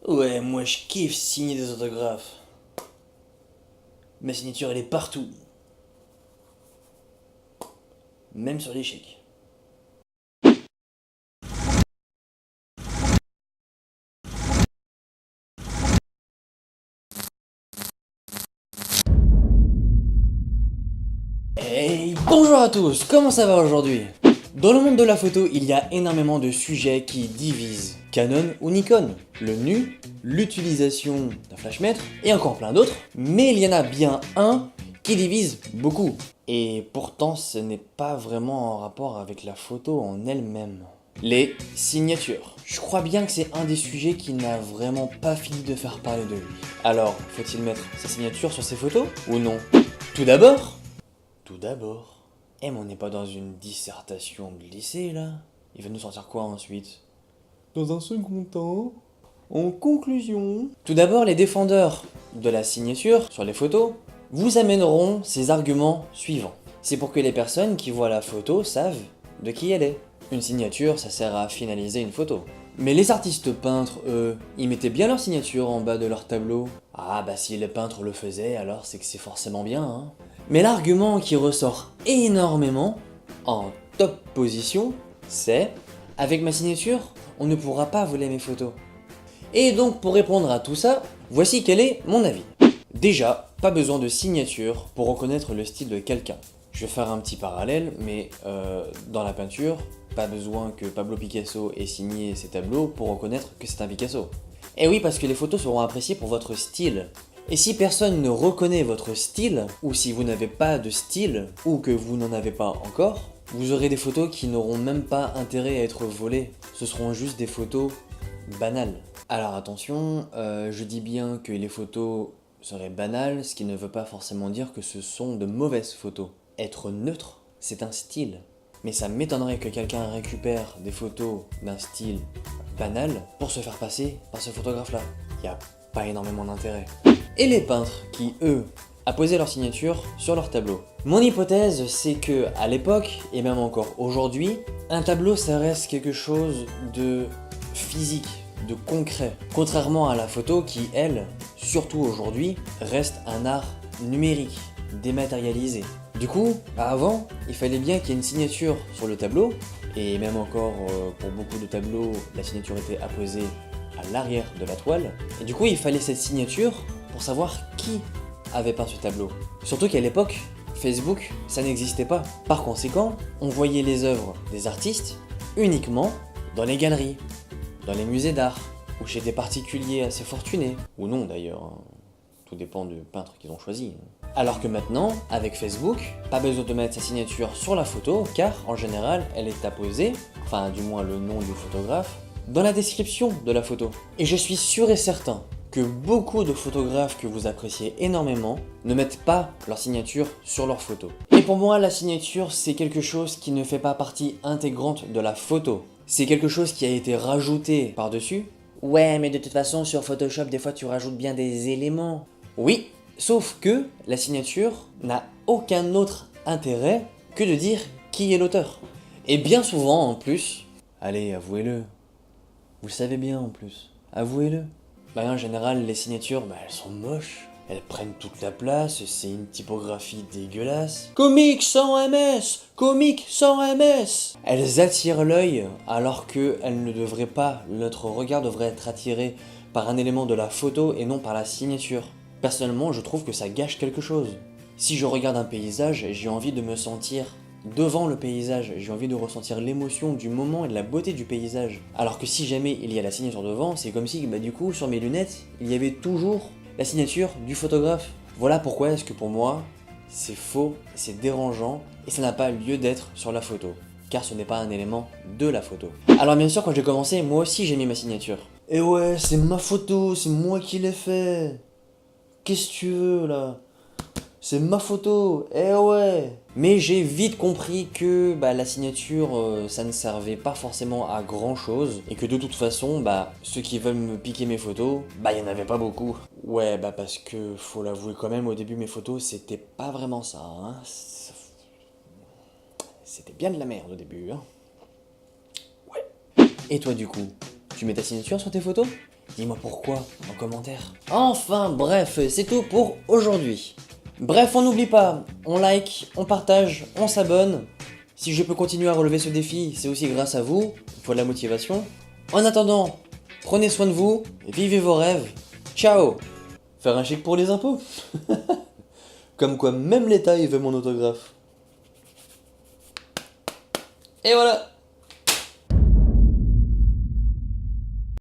Ouais, moi je kiffe signer des autographes. Ma signature elle est partout, même sur les chèques. Hey, bonjour à tous, comment ça va aujourd'hui? Dans le monde de la photo, il y a énormément de sujets qui divisent. Canon ou Nikon, le nu, l'utilisation d'un flashmètre et encore plein d'autres. Mais il y en a bien un qui divise beaucoup. Et pourtant, ce n'est pas vraiment en rapport avec la photo en elle-même. Les signatures. Je crois bien que c'est un des sujets qui n'a vraiment pas fini de faire parler de lui. Alors, faut-il mettre sa signature sur ses photos ou non? Tout d'abord, tout d'abord. Eh mais on n'est pas dans une dissertation de lycée là. Il va nous sortir quoi ensuite? Dans un second temps, en conclusion. Tout d'abord, les défendeurs de la signature sur les photos vous amèneront ces arguments suivants. C'est pour que les personnes qui voient la photo savent de qui elle est. Une signature, ça sert à finaliser une photo. Mais les artistes peintres, eux, ils mettaient bien leur signature en bas de leur tableau. Ah bah si les peintres le faisaient, alors c'est que c'est forcément bien, hein. Mais l'argument qui ressort énormément, en top position, c'est « Avec ma signature, on ne pourra pas voler mes photos ». Et donc pour répondre à tout ça, voici quel est mon avis. Déjà, pas besoin de signature pour reconnaître le style de quelqu'un. Je vais faire un petit parallèle, mais dans la peinture, pas besoin que Pablo Picasso ait signé ses tableaux pour reconnaître que c'est un Picasso. Et oui, parce que les photos seront appréciées pour votre style. Et si personne ne reconnaît votre style, ou si vous n'avez pas de style, ou que vous n'en avez pas encore, vous aurez des photos qui n'auront même pas intérêt à être volées. Ce seront juste des photos banales. Alors attention, je dis bien que les photos seraient banales, ce qui ne veut pas forcément dire que ce sont de mauvaises photos. Être neutre, c'est un style. Mais ça m'étonnerait que quelqu'un récupère des photos d'un style banal pour se faire passer par ce photographe-là. Il n'y a pas énormément d'intérêt. Et les peintres qui, eux, apposaient leur signature sur leur tableau. Mon hypothèse, c'est que à l'époque, et même encore aujourd'hui, un tableau ça reste quelque chose de physique, de concret. Contrairement à la photo qui, elle, surtout aujourd'hui, reste un art numérique, dématérialisé. Du coup, avant, il fallait bien qu'il y ait une signature sur le tableau, et même encore pour beaucoup de tableaux, la signature était apposée à l'arrière de la toile, et du coup il fallait cette signature pour savoir qui avait peint ce tableau. Surtout qu'à l'époque, Facebook, ça n'existait pas. Par conséquent, on voyait les œuvres des artistes uniquement dans les galeries, dans les musées d'art, ou chez des particuliers assez fortunés, ou non d'ailleurs, hein. Tout dépend du peintre qu'ils ont choisi. Alors que maintenant, avec Facebook, pas besoin de mettre sa signature sur la photo, car en général, elle est apposée, enfin du moins le nom du photographe, dans la description de la photo. Et je suis sûr et certain que beaucoup de photographes que vous appréciez énormément ne mettent pas leur signature sur leur photo. Et pour moi, la signature, c'est quelque chose qui ne fait pas partie intégrante de la photo. C'est quelque chose qui a été rajouté par-dessus. Ouais, mais de toute façon, sur Photoshop, des fois, tu rajoutes bien des éléments. Oui, sauf que la signature n'a aucun autre intérêt que de dire qui est l'auteur. Et bien souvent, en plus, allez, avouez-le, vous le savez bien en plus, avouez-le. Bah en général, les signatures, bah elles sont moches. Elles prennent toute la place, c'est une typographie dégueulasse. Comique sans MS! Comique sans MS! Elles attirent l'œil alors qu'elles ne devraient pas. Notre regard devrait être attiré par un élément de la photo et non par la signature. Personnellement, je trouve que ça gâche quelque chose. Si je regarde un paysage, j'ai envie de me sentir devant le paysage, j'ai envie de ressentir l'émotion du moment et de la beauté du paysage. Alors que si jamais il y a la signature devant, c'est comme si, bah du coup, sur mes lunettes, il y avait toujours la signature du photographe. Voilà pourquoi est-ce que pour moi, c'est faux, c'est dérangeant, et ça n'a pas lieu d'être sur la photo. Car ce n'est pas un élément de la photo. Alors bien sûr, quand j'ai commencé, moi aussi j'ai mis ma signature. Et ouais, c'est ma photo, c'est moi qui l'ai fait. Qu'est-ce que tu veux là? C'est ma photo, eh ouais. Mais j'ai vite compris que bah, la signature, ça ne servait pas forcément à grand chose. Et que de toute façon, bah, ceux qui veulent me piquer mes photos, bah, il n'y en avait pas beaucoup. Ouais, bah, parce que, faut l'avouer quand même, au début, mes photos, c'était pas vraiment ça, hein. C'était bien de la merde au début, hein. Ouais. Et toi, du coup, tu mets ta signature sur tes photos? Dis-moi pourquoi en commentaire. Enfin bref, c'est tout pour aujourd'hui. Bref, on n'oublie pas, on like, on partage, on s'abonne. Si je peux continuer à relever ce défi, c'est aussi grâce à vous, il faut de la motivation. En attendant, prenez soin de vous, vivez vos rêves. Ciao! Faire un chèque pour les impôts. Comme quoi même l'État il veut mon autographe. Et voilà!